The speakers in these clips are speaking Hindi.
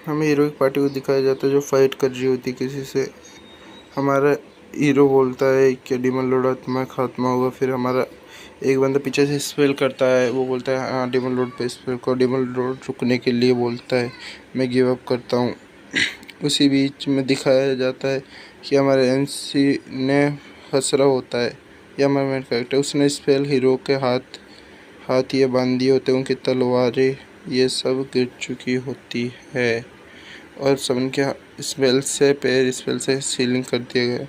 हमें हीरोइक पार्टी को दिखाया जाता है जो फाइट कर रही होती किसी से। हमारा हीरो बोलता है कि डीमन लॉर्ड तुम्हारा खात्मा होगा। फिर हमारा एक बंदा पीछे से स्पेल करता है, वो बोलता है हाँ डीमन लॉर्ड पे स्पेल करो। डीमन लॉर्ड रुकने के लिए बोलता है मैं गिव अप करता हूँ। उसी बीच में दिखाया जाता है कि हमारे एमसी ने हंसरा होता है या हमारा मेन कैरेक्टर, उसने स्पेल हीरो के हाथ ये बांध दिए होते हैं, उनकी तलवारें ये सब गिर चुकी होती है और सबके स्पेल से सीलिंग कर दिया गया।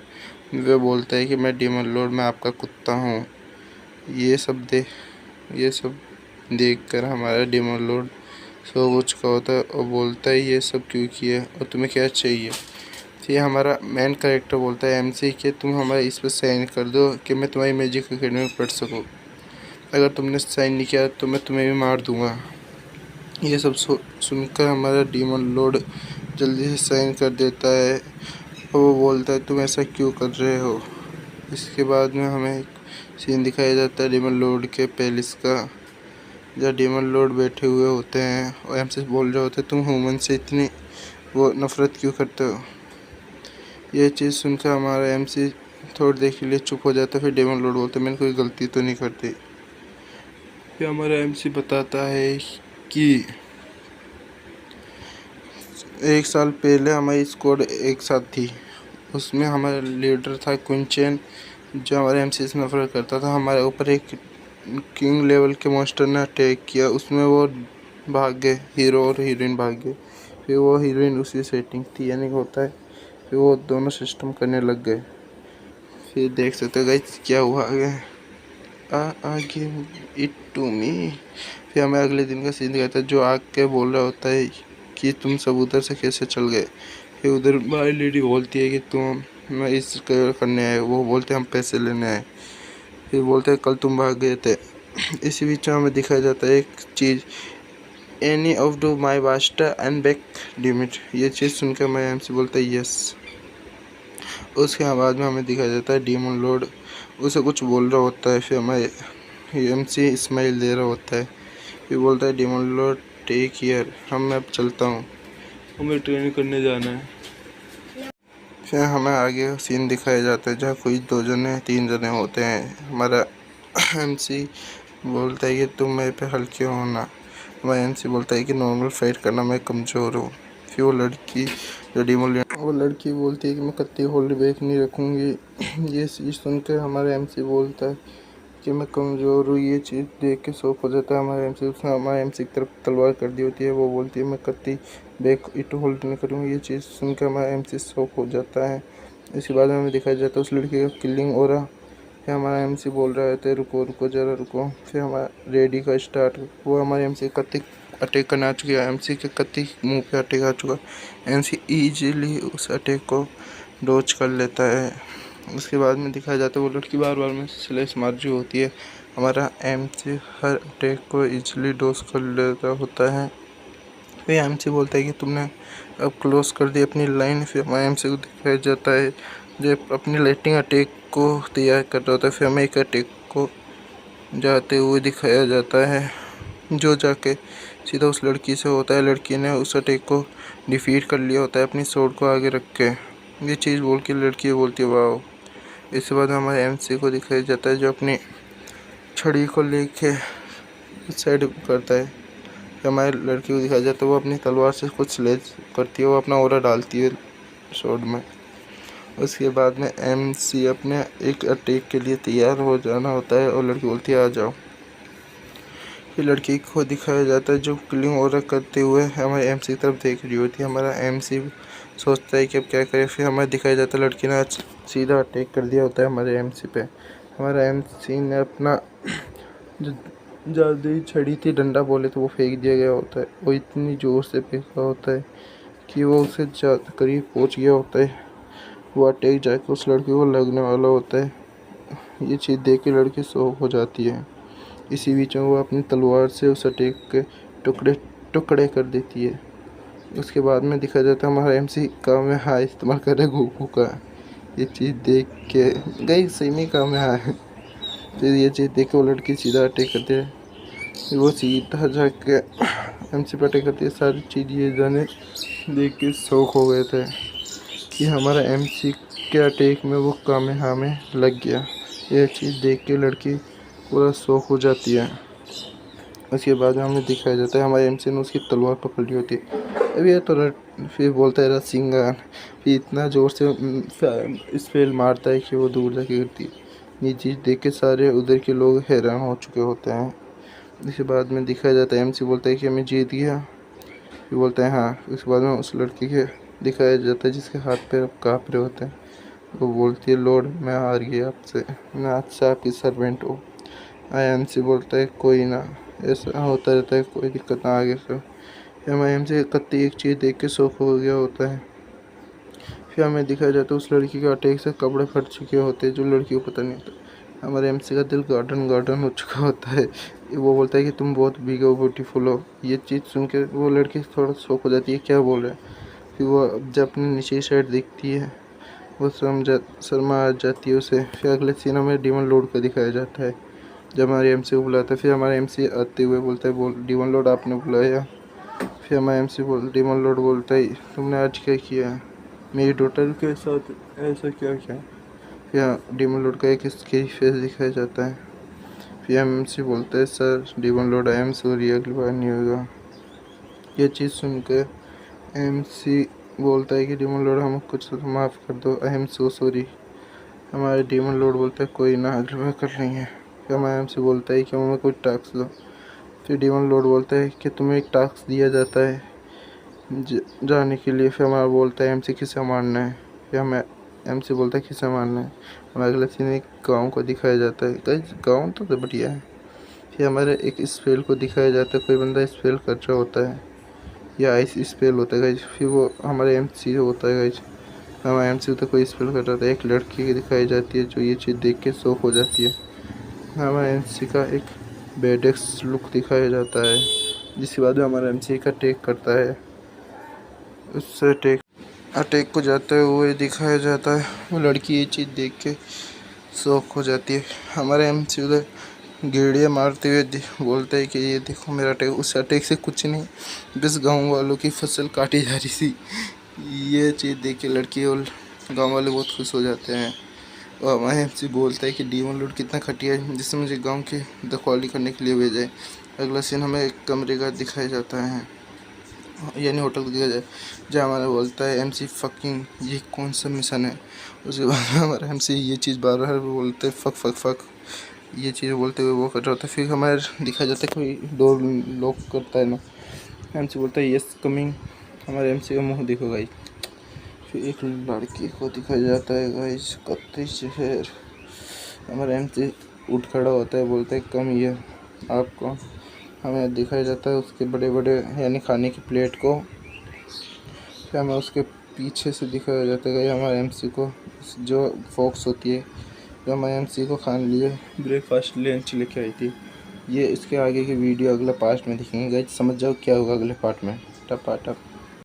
वे बोलता है कि मैं डीमन लॉर्ड, मैं आपका कुत्ता हूँ। ये सब देख कर हमारा डीमन लॉर्ड सो कुछ का होता है और बोलता है ये सब क्यों किया और तुम्हें क्या चाहिए। फिर हमारा मेन कैरेक्टर बोलता है एमसी कि तुम हमारे इस पर साइन कर दो कि मैं तुम्हारी मैजिक अकेडमी में पढ़ सकूँ। अगर तुमने साइन नहीं किया तो मैं तुम्हें भी मार दूँगा। ये सब सुनकर हमारा डीमन लॉर्ड जल्दी से साइन कर देता है और वो बोलता है तुम ऐसा क्यों कर रहे हो। इसके बाद में हमें एक सीन दिखाया जाता है डीमन लॉर्ड के पैलेस का, जहाँ डीमन लॉर्ड बैठे हुए होते हैं और एमसी बोल रहे होते हैं तुम ह्यूमन से इतनी वो नफ़रत क्यों करते हो। ये चीज़ सुनकर हमारा एमसी थोड़ी देर के लिए चुप हो जाता है। फिर डीमन लॉर्ड बोलते हैं मैंने कोई गलती तो नहीं करती। फिर हमारा एमसी बताता है कि 1 साल पहले हमारी स्क्वाड एक साथ थी, उसमें हमारा लीडर था क्विंचन जो हमारे एमसी से नफरत करता था। हमारे ऊपर एक किंग लेवल के मॉन्स्टर ने अटैक किया, उसमें वो भाग गए, हीरो और हीरोइन भाग गए। फिर वो हीरोइन उसी सेटिंग थी यानी होता है, फिर वो दोनों सिस्टम करने लग गए। फिर देख सकते हो गाइस क्या हुआ आगे इट टू मी। फिर हमें अगले दिन का सीन दिखाता है जो आग के बोल रहा होता है कि तुम सब उधर से कैसे चल गए। फिर उधर माई लेडी बोलती है कि तुम मैं इस करने आए, वो बोलते हम पैसे लेने आए। फिर बोलते हैं कल तुम भाग गए थे। इसी बीच में हमें दिखाया जाता है एक चीज़ any of do my master and back limit. ये चीज़ सुनकर मैं एमसी बोलता है यस। उसके बाद में हमें दिखाया जाता है डीमन लॉर्ड उसे कुछ बोल रहा होता है। फिर हमें एमसी स्माइल दे रहा होता है। फिर बोलता है डीमन लॉर्ड टेक केयर, मैं अब चलता हूँ, हमें ट्रेनिंग करने जाना है। फिर हमें आगे सीन दिखाया जाता है जहाँ कोई 2 जने 3 जने होते हैं। हमारा एमसी बोलता है कि तुम मेरे पे हल्के हो ना। हमारा एमसी बोलता है कि नॉर्मल फाइट करना मैं कमज़ोर हूँ। फिर वो लड़की बोलती है कि मैं कत्ती होल्ड बैक नहीं रखूँगी। ये चीज़ सुनकर हमारा एमसी बोलता है कि मैं कमज़ोर हूँ। ये चीज़ देख के शौक हो जाता है हमारे एमसी। उसने हमारे एमसी की तरफ तलवार कर दी होती है, वो बोलती है मैं कत्ती बैक इट होल्ड नहीं करूँगी। ये चीज़ सुनकर हमारा एमसी शौक हो जाता है। इसके बाद में हमें दिखाया जाता है उस लड़की का किलिंग हो रहा। फिर हमारा एमसी बोल रहा है रुको रुको ज़रा रुको। फिर हमारा रेडी का स्टार्ट, वो हमारे एमसी कत्ती अटैक करने आ चुकी है। एमसी के कत्ती मुंह पे अटैक आ चुका है। एमसी इजीली उस अटैक को डॉज कर लेता है। उसके बाद में दिखाया जाता है वो लड़की बार बार में स्लैश मार रही होती है। हमारा एमसी हर अटैक को इजीली डॉज कर लेता होता है। फिर एमसी बोलता है कि तुमने अब क्लोज कर दी अपनी लाइन। फिर हमारे एमसी को दिखाया जाता है जो अपनी लाइटिंग अटैक को तैयार कर रहा होता है। फिर हमें एक अटैक को जाते हुए दिखाया जाता है जो जाके सीधा उस लड़की से होता है। लड़की ने उस अटैक को डिफीट कर लिया होता है अपनी स्वॉर्ड को आगे रख के। ये चीज़ बोल के लड़की बोलती है वाओ। इसके बाद हमारे एमसी को दिखाया जाता है जो अपनी छड़ी को लेके साइड करता है। हमारे लड़की को दिखाया जाता है वो अपनी तलवार से कुछ स्लेज करती है, वो अपना ऑरा डालती है स्वॉर्ड में। उसके बाद में एमसी अपने एक अटैक के लिए तैयार हो जाना होता है और लड़की बोलती है आ जाओ। फिर लड़की को दिखाया जाता है जो किलिंग ऑरा करते हुए हमारे एमसी की तरफ देख रही होती है। हमारा एमसी सोचता है कि अब क्या करे। फिर हमें दिखाया जाता है लड़की ने सीधा अटैक कर दिया होता है हमारे एमसी पे। हमारा एमसी ने अपना जो जादुई छड़ी थी, डंडा बोले तो वो फेंक दिया गया होता है। वो इतनी ज़ोर से फेंका होता है कि वो उससे ज़्यादा करीब पहुंच गया होता है। वो अटैक जाकर उस लड़की को लगने वाला होता है। ये चीज़ देख के लड़की शॉक हो जाती है। इसी बीच में वो अपनी तलवार से उस अटैक के टुकड़े टुकड़े कर देती है। उसके बाद में दिखा जाता है हमारा एमसी काम में हाई इस्तेमाल कर रहे गोकू का। ये चीज़ देख के गई सही में काम में हाई। फिर ये चीज़ देख के वो लड़की सीधा अटैक करती है। वो सीधा जाके MC पटेल कहती है सारी चीज़ ये जाने देख के शौक हो गए थे कि हमारा MC के अटैक में वो कामयाब में लग गया। यह चीज़ देख के लड़की पूरा शौक हो जाती है। उसके बाद हमें दिखाया जाता है हमारे MC ने उसकी तलवार पकड़ ली होती है। अब ये तो फिर बोलता है सिंगार, फिर इतना ज़ोर से स्पेल मारता है कि वो दूर जाके गिरती है। ये चीज़ देख के सारे उधर के लोग हैरान हो चुके होते हैं। इसके बाद में दिखाया जाता है MC बोलता है कि हमें जीत गया। फिर बोलता है हाँ। उसके बाद में उस लड़की के दिखाया जाता है जिसके हाथ पैर काँप रहे होते हैं। वो बोलती है लॉर्ड मैं हार गई आपसे, मैं आज से आपकी सर्वेंट हूँ। MC बोलता है कोई ना, ऐसा होता रहता है, कोई दिक्कत ना आगे से। फिर हमें MC कत्ती एक चीज़ देख के शौक हो गया होता है। फिर हमें दिखाया जाता है उस लड़की के अटैक से कपड़े फट चुके होते हैं जो लड़की को पता नहीं होता। हमारे MC का दिल गार्डन हो चुका होता है। वो बोलता है कि तुम बहुत बिग हो, ब्यूटीफुल हो। ये चीज़ सुन के वो लड़की थोड़ा शौक हो जाती है, क्या बोल रहा है। फिर वो जब अपनी नीचे साइड देखती है वो शर्मा आ जाती है उसे। फिर अगले सीन में डीमन लॉर्ड को दिखाया जाता है जब हमारे MC को बुलाता है। फिर हमारे MC आते हुए बोलता है डीमन लॉर्ड आपने बुलाया। फिर हमारा MC डीमन लॉर्ड बोलता है तुमने आज क्या किया, मेरी डॉटर के साथ ऐसा क्या किया। फिर डीमन लॉर्ड का एक स्केच फेस दिखाया जाता है। फिर MC बोलता है sir demon Lord I am sorry, अगली बार नहीं होगा। ये चीज़ सुनकर MC बोलता है कि डीमन लॉर्ड हमें कुछ माफ़ कर दो, आई एम सो सॉरी। हमारे डीमन लॉर्ड बोलता है कोई ना, अगली बार कर लेंगे। फिर हमारा MC बोलता है कि हमें कोई टास्क दो। फिर डीमन लॉर्ड बोलता है कि तुम्हें एक टास्क दिया जाता है जाने के लिए। फिर हमारा बोलता है MC किसे मारना है। फिर हमें MC बोलता है किसे मारना है। हमारे अगले सीन एक गाँव को दिखाया जाता है। गाइस गाँव तो बढ़िया है। फिर हमारे एक स्पेल को दिखाया जाता है, कोई बंदा स्पेल कर रहा होता है या आइस स्पेल होता है गाइस। फिर वो हमारे MC होता है गाइस, हमारा MC तो कोई स्पेल कर रहा था। एक लड़की की दिखाई जाती है जो ये चीज़ देख के शौक हो जाती है। हमारे MC का एक बेडेक्स लुक दिखाया जाता है जिसके बाद हमारा MC एक अटैक करता है। उससे अटैक को जाते हुए दिखाया जाता है। वो लड़की ये चीज़ देख के शौक हो जाती है। हमारे MC उधर गेड़िया मारते हुए बोलता है कि ये देखो मेरा अटैक। उस अटैक से कुछ नहीं, बस गांव वालों की फसल काटी जा रही थी। ये चीज़ देख के लड़की और गांव वाले बहुत खुश हो जाते हैं। और हमारे MC बोलता है कि डीमन लॉर्ड कितना खटिया है जिससे मुझे गांव की रखवाली करने के लिए भेजा है। अगला सीन हमें एक कमरे का दिखाया जाता है, यानी होटल को दिखाया जाए, जहाँ हमारा बोलता है MC फकिंग ये कौन सा मिशन है। उसके बाद हमारा MC ये चीज़ बार बार बोलते हैं फक फक फक, ये चीज़ बोलते हुए वो कर रहा होता है। फिर हमारे दिखाया जाता है कोई डोर लॉक करता है ना, MC बोलता है यस कमिंग। हमारे MC का मुँह देखो गाइस। फिर एक लड़की को दिखाया जाता है गाइस कत्ती शहर। हमारा MC उठ खड़ा होता है, बोलता है कम ये आप कौन। हमें दिखाया जाता है उसके बड़े बड़े यानी खाने की प्लेट को। फिर हमें उसके पीछे से दिखाया जाता है हमारे MC को जो फॉक्स होती है जो हमारे MC को खाने लिए ब्रेकफास्ट लंच लेके आई थी। ये इसके आगे की वीडियो अगले पार्ट में दिखेंगे गाइस, समझ जाओ क्या होगा अगले पार्ट में। टपा टप।